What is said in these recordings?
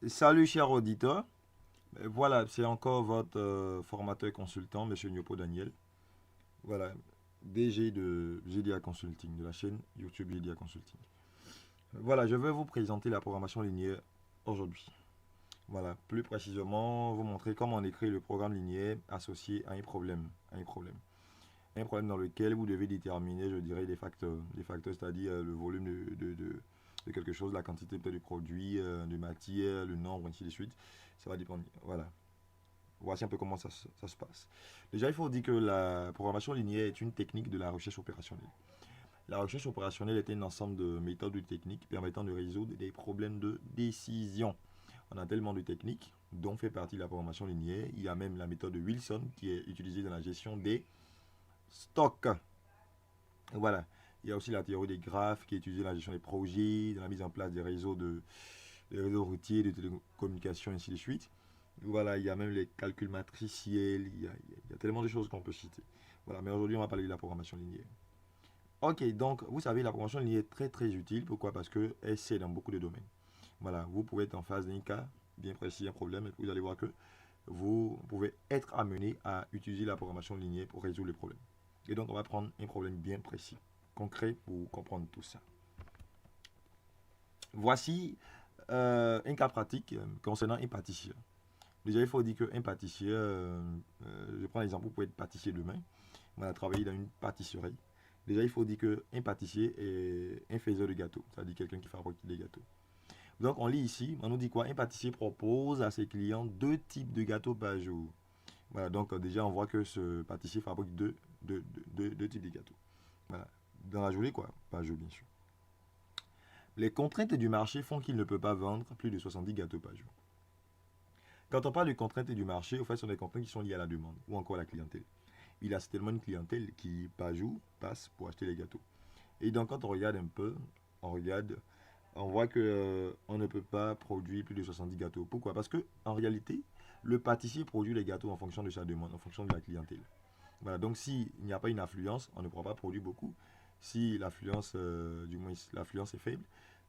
Salut chers auditeurs, voilà, c'est encore votre formateur consultant, Monsieur Nyopo Daniel. Voilà, DG de GDA Consulting, de la chaîne YouTube GDA Consulting. Voilà, je vais vous présenter la programmation linéaire aujourd'hui. Voilà, plus précisément, vous montrer comment on écrit le programme linéaire associé à un problème, un problème dans lequel vous devez déterminer, je dirais, des facteurs, c'est-à-dire le volume de quelque chose, la quantité peut-être de produit, de matière, le nombre, ainsi de suite. Ça va dépendre. Voilà. Voici un peu comment ça se passe. Déjà, il faut dire que la programmation linéaire est une technique de la recherche opérationnelle. La recherche opérationnelle est un ensemble de méthodes ou de techniques permettant de résoudre des problèmes de décision. On a tellement de techniques dont fait partie la programmation linéaire. Il y a même la méthode de Wilson qui est utilisée dans la gestion des stocks. Voilà. Il y a aussi la théorie des graphes qui est utilisée dans la gestion des projets, dans la mise en place des réseaux routiers, de télécommunications, ainsi de suite. Voilà, il y a même les calculs matriciels, il y a tellement de choses qu'on peut citer. Voilà, mais aujourd'hui, on va parler de la programmation linéaire. Ok, donc, vous savez, la programmation linéaire est très très utile. Pourquoi? Parce qu'elle sert dans beaucoup de domaines. Voilà, vous pouvez être en face d'un cas bien précis, un problème, et vous allez voir que vous pouvez être amené à utiliser la programmation linéaire pour résoudre le problème. Et donc, on va prendre un problème bien précis, concret, pour comprendre tout ça. Voici un cas pratique concernant un pâtissier. Déjà, il faut dire qu'un pâtissier, je prends l'exemple, vous pouvez être pâtissier demain, voilà, travailler dans une pâtisserie. Déjà, il faut dire qu'un pâtissier est un faiseur de gâteaux, c'est-à-dire quelqu'un qui fabrique des gâteaux. Donc, on lit ici, on nous dit quoi? Un pâtissier propose à ses clients deux types de gâteaux par jour. Voilà, donc déjà, on voit que ce pâtissier fabrique deux types de gâteaux. Voilà, dans la journée, quoi, par jour, bien sûr. Les contraintes du marché font qu'il ne peut pas vendre plus de 70 gâteaux par jour. Quand on parle de contraintes du marché, au fait, ce sont des contraintes qui sont liées à la demande ou encore à la clientèle. Il y a certainement une clientèle qui, par jour, passe pour acheter les gâteaux. Et donc, quand on regarde un peu, on voit que on ne peut pas produire plus de 70 gâteaux. Pourquoi? Parce que en réalité, le pâtissier produit les gâteaux en fonction de sa demande, en fonction de la clientèle. Voilà, donc s'il n'y a pas une affluence, on ne pourra pas produire beaucoup. Si l'affluence, du moins l'affluence est faible,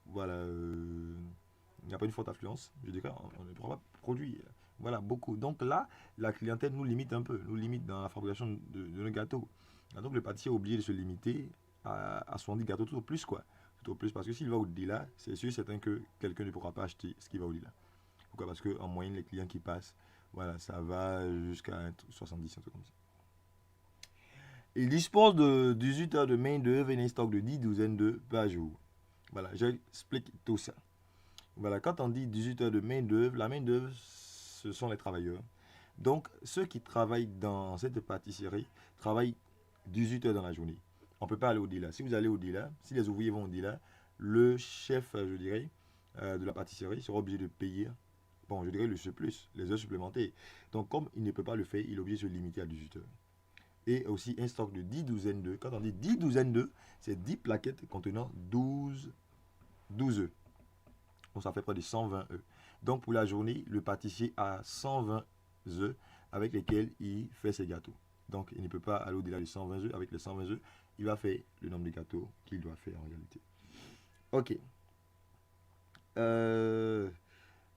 voilà, il n'y a pas une forte affluence, je dirais, on ne pourra pas produire. Voilà, beaucoup. Donc là, la clientèle nous limite un peu, nous limite dans la fabrication de nos gâteaux. Et donc le pâtissier est obligé de se limiter à 70 gâteaux tout au plus, quoi. Tout au plus, parce que s'il va au-delà, c'est sûr, certain que quelqu'un ne pourra pas acheter ce qui va au-delà. Pourquoi? Parce qu'en moyenne, les clients qui passent, voilà, ça va jusqu'à 70, un truc comme ça. Il dispose de 18 heures de main-d'œuvre et un stock de 10 douzaines d'œufs par jour. Voilà, j'explique tout ça. Voilà, quand on dit 18 heures de main-d'œuvre, la main-d'œuvre, ce sont les travailleurs. Donc, ceux qui travaillent dans cette pâtisserie travaillent 18 heures dans la journée. On ne peut pas aller au-delà. Si vous allez au-delà, si les ouvriers vont au-delà, le chef, je dirais, de la pâtisserie sera obligé de payer, bon, je dirais le surplus, les heures supplémentaires. Donc, comme il ne peut pas le faire, il est obligé de se limiter à 18 heures. Et aussi un stock de 10 douzaines d'œufs. Quand on dit 10 douzaines d'œufs, c'est 10 plaquettes contenant 12 œufs. Donc ça fait près de 120 œufs. Donc pour la journée, le pâtissier a 120 œufs avec lesquels il fait ses gâteaux. Donc il ne peut pas aller au-delà de 120 œufs. Avec les 120 œufs, il va faire le nombre de gâteaux qu'il doit faire en réalité. Ok. Euh,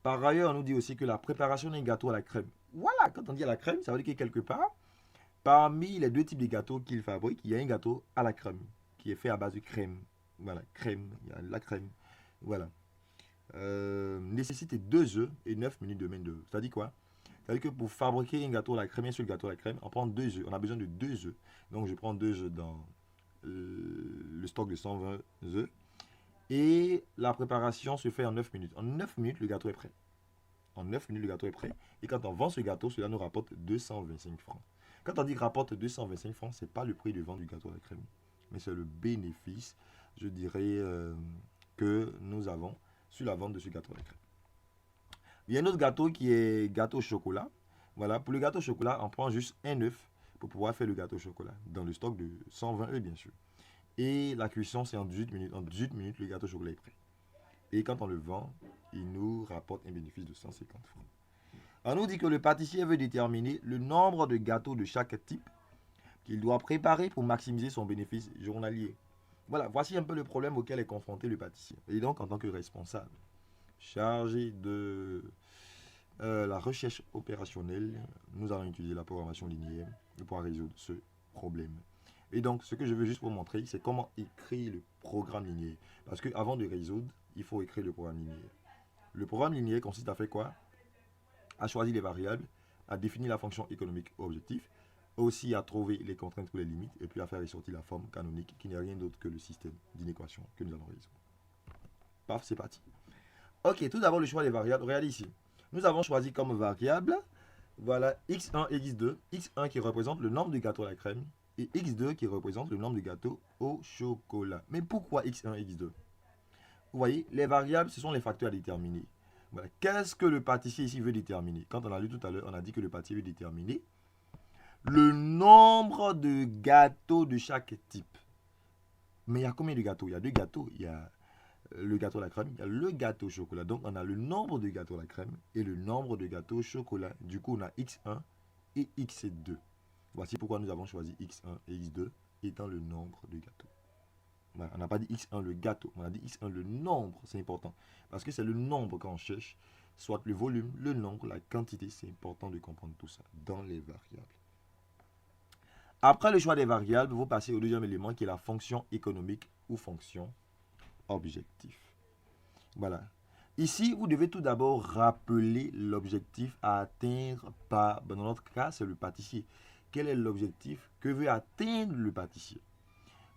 Par ailleurs, on nous dit aussi que la préparation d'un gâteau à la crème. Voilà, quand on dit à la crème, ça veut dire que quelque part, parmi les deux types de gâteaux qu'il fabrique, il y a un gâteau à la crème qui est fait à base de crème. Voilà, crème, il y a la crème. Voilà. Nécessite 2 œufs et 9 minutes de main d'œuvre. C'est-à-dire quoi? C'est-à-dire que pour fabriquer un gâteau à la crème, un seul gâteau à la crème, on prend 2 œufs. On a besoin de 2 œufs. Donc je prends 2 œufs dans le stock de 120 œufs. Et la préparation se fait en 9 minutes. En 9 minutes, le gâteau est prêt. En 9 minutes, le gâteau est prêt. Et quand on vend ce gâteau, cela nous rapporte 225 francs. Quand on dit rapporte 225 francs, ce n'est pas le prix de vente du gâteau à la crème, mais c'est le bénéfice, je dirais, que nous avons sur la vente de ce gâteau à la crème. Il y a un autre gâteau qui est gâteau au chocolat. Voilà, pour le gâteau au chocolat, on prend juste un œuf pour pouvoir faire le gâteau au chocolat, dans le stock de 120 œufs, bien sûr. Et la cuisson, c'est en 18 minutes. En 18 minutes, le gâteau au chocolat est prêt. Et quand on le vend, il nous rapporte un bénéfice de 150 francs. On nous dit que le pâtissier veut déterminer le nombre de gâteaux de chaque type qu'il doit préparer pour maximiser son bénéfice journalier. Voilà, voici un peu le problème auquel est confronté le pâtissier. Et donc, en tant que responsable, chargé de la recherche opérationnelle, nous allons utiliser la programmation linéaire pour résoudre ce problème. Et donc, ce que je veux juste vous montrer, c'est comment écrire le programme linéaire. Parce qu'avant de résoudre, il faut écrire le programme linéaire. Le programme linéaire consiste à faire quoi? À choisir les variables, à définir la fonction économique ou objectif, aussi à trouver les contraintes ou les limites, et puis à faire ressortir la forme canonique qui n'est rien d'autre que le système d'inéquation que nous allons résoudre. Paf, c'est parti. Ok, tout d'abord le choix des variables. Regardez ici. Nous avons choisi comme variable, voilà, x1 et x2. x1 qui représente le nombre de gâteaux à la crème et x2 qui représente le nombre de gâteaux au chocolat. Mais pourquoi x1 et x2? Vous voyez, les variables, ce sont les facteurs à déterminer. Voilà. Qu'est-ce que le pâtissier ici veut déterminer? Quand on a lu tout à l'heure, on a dit que le pâtissier veut déterminer le nombre de gâteaux de chaque type. Mais il y a combien de gâteaux? Il y a deux gâteaux. Il y a le gâteau à la crème, il y a le gâteau au chocolat. Donc, on a le nombre de gâteaux à la crème et le nombre de gâteaux au chocolat. Du coup, on a x1 et x2. Voici pourquoi nous avons choisi x1 et x2 étant le nombre de gâteaux. Voilà, on n'a pas dit x1 le gâteau, on a dit x1 le nombre. C'est important parce que c'est le nombre qu'on cherche, soit le volume, le nombre, la quantité. C'est important de comprendre tout ça dans les variables. Après le choix des variables, vous passez au deuxième élément qui est la fonction économique ou fonction objectif. Voilà. Ici, vous devez tout d'abord rappeler l'objectif à atteindre par, dans notre cas, c'est le pâtissier. Quel est l'objectif que veut atteindre le pâtissier?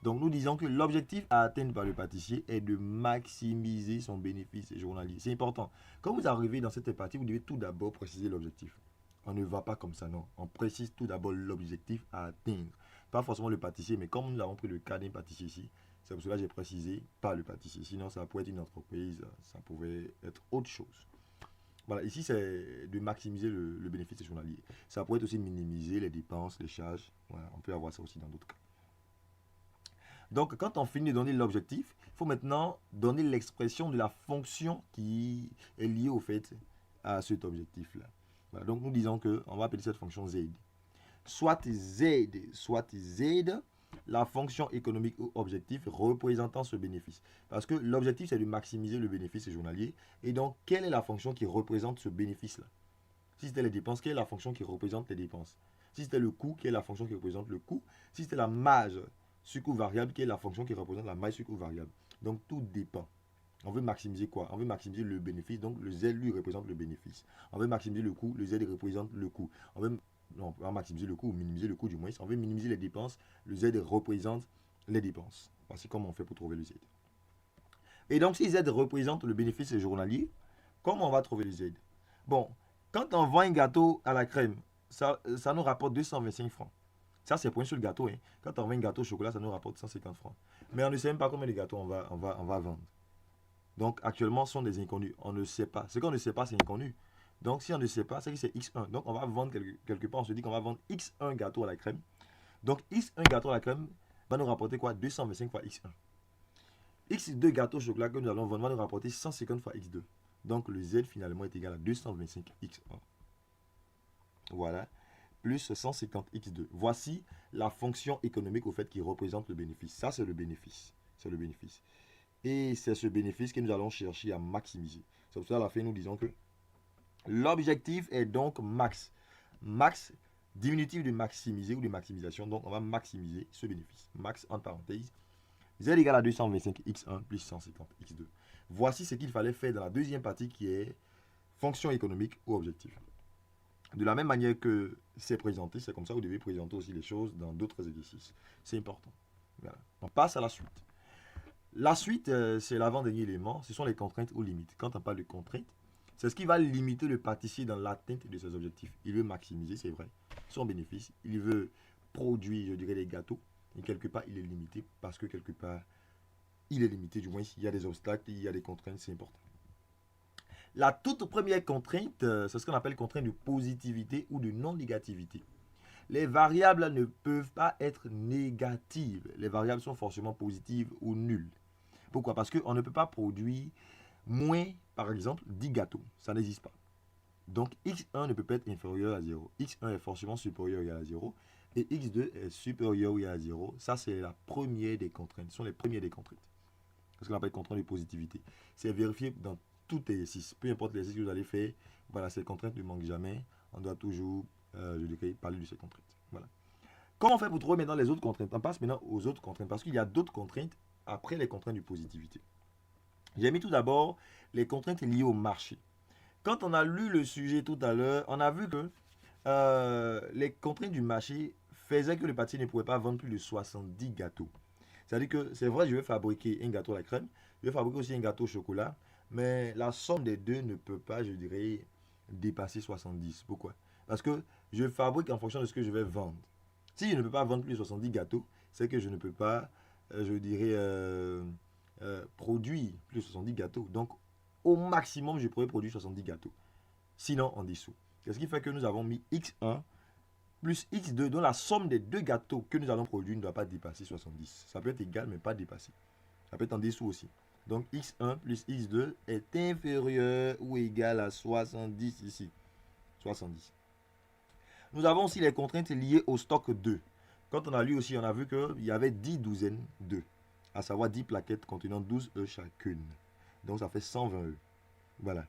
Donc, nous disons que l'objectif à atteindre par le pâtissier est de maximiser son bénéfice journalier. C'est important. Quand vous arrivez dans cette partie, vous devez tout d'abord préciser l'objectif. On ne va pas comme ça, non. On précise tout d'abord l'objectif à atteindre. Pas forcément le pâtissier, mais comme nous avons pris le cas d'un pâtissier ici, c'est pour cela que j'ai précisé pas le pâtissier. Sinon, ça pourrait être une entreprise, ça pouvait être autre chose. Voilà, ici, c'est de maximiser le bénéfice journalier. Ça pourrait être aussi de minimiser les dépenses, les charges. Voilà, on peut avoir ça aussi dans d'autres cas. Donc, quand on finit de donner l'objectif, il faut maintenant donner l'expression de la fonction qui est liée au fait à cet objectif-là. Voilà, donc nous disons qu'on va appeler cette fonction z. Soit z, la fonction économique ou objectif représentant ce bénéfice. Parce que l'objectif, c'est de maximiser le bénéfice journalier. Et donc, quelle est la fonction qui représente ce bénéfice-là? Si c'était les dépenses, quelle est la fonction qui représente les dépenses? Si c'était le coût, quelle est la fonction qui représente le coût? Si c'était la marge sur coût variable, quelle est la fonction qui représente la marge sur coût variable? Donc, tout dépend. On veut maximiser quoi? On veut maximiser le bénéfice, donc le Z lui représente le bénéfice. On veut maximiser le coût, le Z représente le coût. On va maximiser le coût ou minimiser le coût du moins. On veut minimiser les dépenses, le Z représente les dépenses. Voici comment on fait pour trouver le Z. Et donc, si Z représente le bénéfice journalier, comment on va trouver le Z? Bon, quand on vend un gâteau à la crème, ça nous rapporte 225 francs. Ça, c'est pour un seul gâteau. Hein. Quand on vend un gâteau au chocolat, ça nous rapporte 150 francs. Mais on ne sait même pas combien de gâteaux on va vendre. Donc, actuellement, ce sont des inconnus. On ne sait pas. Ce qu'on ne sait pas, c'est inconnu. Donc, si on ne sait pas, c'est que c'est X1. Donc, on va vendre quelque part. On se dit qu'on va vendre X1 gâteau à la crème. Donc, X1 gâteau à la crème va nous rapporter quoi? 225 fois X1. X2 gâteau au chocolat que nous allons vendre va nous rapporter 150 fois X2. Donc, le Z finalement est égal à 225 X1. Voilà. Plus 150 X2. Voici la fonction économique au fait qui représente le bénéfice. Ça, c'est le bénéfice. C'est le bénéfice. Et c'est ce bénéfice que nous allons chercher à maximiser. C'est pour ça à la fin, nous disons que l'objectif est donc max. Max, diminutif de maximiser ou de maximisation. Donc, on va maximiser ce bénéfice. Max, entre parenthèses, Z égale à 225 X1 plus 150 X2. Voici ce qu'il fallait faire dans la deuxième partie qui est fonction économique ou objectif. De la même manière que c'est présenté, c'est comme ça que vous devez présenter aussi les choses dans d'autres exercices. C'est important. Voilà. On passe à la suite. La suite, c'est l'avant-dernier élément, ce sont les contraintes ou limites. Quand on parle de contraintes, c'est ce qui va limiter le pâtissier dans l'atteinte de ses objectifs. Il veut maximiser, c'est vrai, son bénéfice. Il veut produire, je dirais, des gâteaux. Et quelque part, il est limité parce que quelque part, il est limité. Du moins, il y a des obstacles, il y a des contraintes, c'est important. La toute première contrainte, c'est ce qu'on appelle contrainte de positivité ou de non-négativité. Les variables ne peuvent pas être négatives. Les variables sont forcément positives ou nulles. Pourquoi? Parce qu'on ne peut pas produire moins, par exemple, 10 gâteaux. Ça n'existe pas. Donc, x1 ne peut pas être inférieur à 0. x1 est forcément supérieur ou égal à 0. Et x2 est supérieur ou égal à 0. Ça, c'est la première des contraintes. Ce sont les premières des contraintes. C'est ce qu'on appelle contrainte de positivité. C'est vérifié dans tout exercice. Peu importe l'exercice que vous allez faire, voilà, ces contraintes ne manquent jamais. On doit toujours, je dirais, parler de ces contraintes. Voilà. Comment on fait pour trouver maintenant les autres contraintes? On passe maintenant aux autres contraintes parce qu'il y a d'autres contraintes après les contraintes de positivité. J'ai mis tout d'abord les contraintes liées au marché. Quand on a lu le sujet tout à l'heure, on a vu que les contraintes du marché faisaient que le pâtissier ne pouvait pas vendre plus de 70 gâteaux. C'est-à-dire que c'est vrai, je vais fabriquer un gâteau à la crème, je vais fabriquer aussi un gâteau au chocolat, mais la somme des deux ne peut pas, je dirais, dépasser 70. Pourquoi? Parce que je fabrique en fonction de ce que je vais vendre. Si je ne peux pas vendre plus de 70 gâteaux, c'est que je ne peux pas, je dirais, produire plus de 70 gâteaux. Donc, au maximum, je pourrais produire 70 gâteaux. Sinon, en dessous. C'est ce qui fait que nous avons mis x1 plus x2, dont la somme des deux gâteaux que nous allons produire ne doit pas dépasser 70. Ça peut être égal, mais pas dépasser. Ça peut être en dessous aussi. Donc, x1 plus x2 est inférieur ou égal à 70 ici. 70. Nous avons aussi les contraintes liées au stock 2. Quand on a lu aussi, on a vu qu'il y avait 10 douzaines d'œufs, à savoir 10 plaquettes contenant 12 œufs chacune. Donc ça fait 120 œufs. Voilà.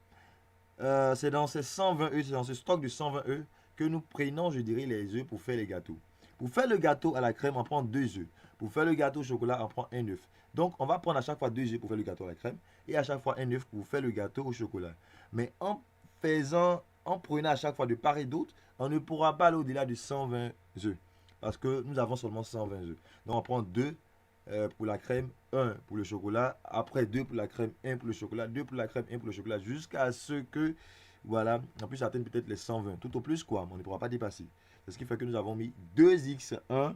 C'est dans ces 120 œufs, c'est dans ce stock de 120 œufs que nous prenons, je dirais, les œufs pour faire les gâteaux. Pour faire le gâteau à la crème, on prend 2 œufs. Pour faire le gâteau au chocolat, on prend un œuf. Donc on va prendre à chaque fois 2 œufs pour faire le gâteau à la crème et à chaque fois un œuf pour faire le gâteau au chocolat. Mais en prenant à chaque fois de part et d'autre, on ne pourra pas aller au-delà de 120 œufs. Parce que nous avons seulement 120 œufs. Donc on prend 2 pour la crème, 1 pour le chocolat, après 2 pour la crème, 1 pour le chocolat, 2 pour la crème, 1 pour le chocolat, jusqu'à ce que, voilà, on puisse atteindre peut-être les 120. Tout au plus, quoi, on ne pourra pas dépasser. C'est ce qui fait que nous avons mis 2x1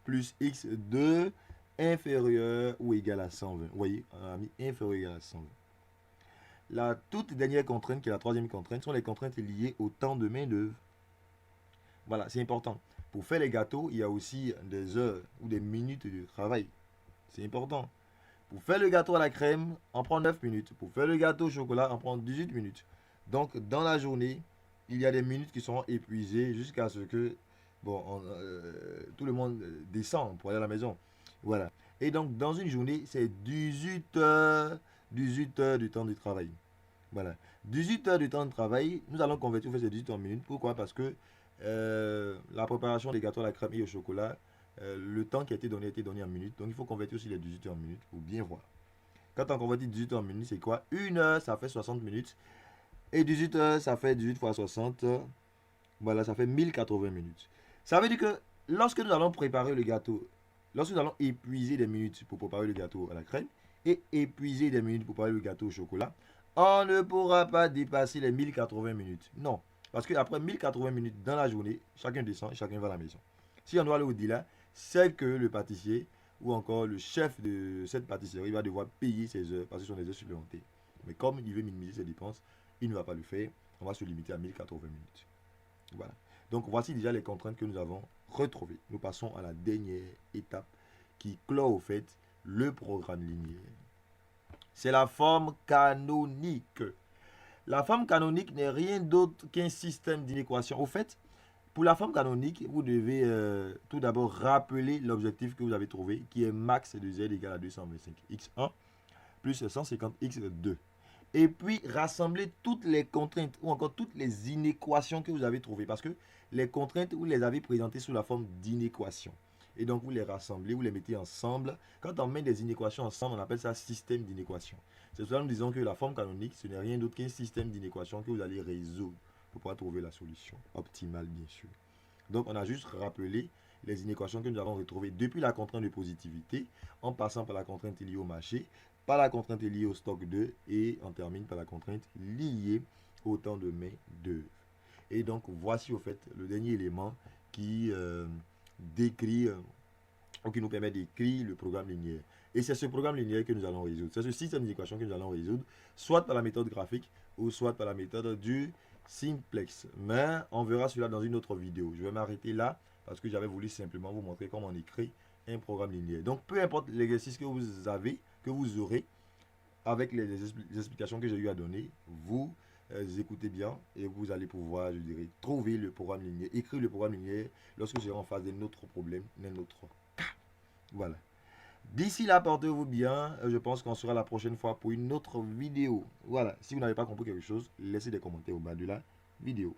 plus x2 inférieur ou égal à 120. Vous voyez, on a mis inférieur ou égal à 120. La toute dernière contrainte, qui est la troisième contrainte, sont les contraintes liées au temps de main-d'œuvre. Voilà, c'est important. Pour faire les gâteaux, il y a aussi des heures ou des minutes de travail. C'est important. Pour faire le gâteau à la crème, on prend 9 minutes. Pour faire le gâteau au chocolat, on prend 18 minutes. Donc, dans la journée, il y a des minutes qui seront épuisées jusqu'à ce que tout le monde descend pour aller à la maison. Voilà. Et donc, dans une journée, c'est 18 heures du temps de travail. Voilà. 18 heures de temps de travail, nous allons convertir ces 18 en minutes. Pourquoi? Parce que la préparation des gâteaux à la crème et au chocolat, le temps qui a été donné en minutes. Donc il faut convertir aussi les 18 heures en minutes pour bien voir. Quand on convertit 18 heures en minutes, c'est quoi? Une heure, ça fait 60 minutes. Et 18 heures, ça fait 18 fois 60. Voilà, ça fait 1080 minutes. Ça veut dire que lorsque nous allons préparer le gâteau, lorsque nous allons épuiser des minutes pour préparer le gâteau à la crème et épuiser des minutes pour préparer le gâteau au chocolat, on ne pourra pas dépasser les 1080 minutes. Non. Parce qu'après 1080 minutes dans la journée, chacun descend et chacun va à la maison. Si on doit aller au-delà, c'est que le pâtissier ou encore le chef de cette pâtisserie va devoir payer ses heures parce que ce sont des heures supplémentaires. Mais comme il veut minimiser ses dépenses, il ne va pas le faire. On va se limiter à 1080 minutes. Voilà. Donc voici déjà les contraintes que nous avons retrouvées. Nous passons à la dernière étape qui clôt au fait le programme linéaire. C'est la forme canonique. La forme canonique n'est rien d'autre qu'un système d'inéquation. Au fait, pour la forme canonique, vous devez tout d'abord rappeler l'objectif que vous avez trouvé, qui est max de z égale à 225 x1 plus 150 x2. Et puis rassembler toutes les contraintes ou encore toutes les inéquations que vous avez trouvées. Parce que les contraintes, vous les avez présentées sous la forme d'inéquations. Et donc vous les rassemblez, vous les mettez ensemble. Quand on met des inéquations ensemble, on appelle ça système d'inéquations. C'est cela nous disons que la forme canonique, ce n'est rien d'autre qu'un système d'inéquations que vous allez résoudre pour pouvoir trouver la solution optimale, bien sûr. Donc on a juste rappelé les inéquations que nous avons retrouvées depuis la contrainte de positivité, en passant par la contrainte liée au marché, par la contrainte liée au stock 2 et on termine par la contrainte liée au temps de main d'œuvre. Et donc voici au fait le dernier élément qui décrit ou qui nous permet d'écrire le programme linéaire. Et c'est ce programme linéaire que nous allons résoudre. C'est ce système d'équations que nous allons résoudre, soit par la méthode graphique ou soit par la méthode du simplex. Mais on verra cela dans une autre vidéo. Je vais m'arrêter là parce que j'avais voulu simplement vous montrer comment on écrit un programme linéaire. Donc peu importe l'exercice que vous avez, que vous aurez, avec les explications que j'ai eu à donner, vous écoutez bien et vous allez pouvoir, je dirais, trouver le programme linéaire, écrire le programme linéaire lorsque vous serez en face d'un autre problème, d'un autre cas. Voilà. D'ici là, portez-vous bien. Je pense qu'on sera la prochaine fois pour une autre vidéo. Voilà. Si vous n'avez pas compris quelque chose, laissez des commentaires au bas de la vidéo.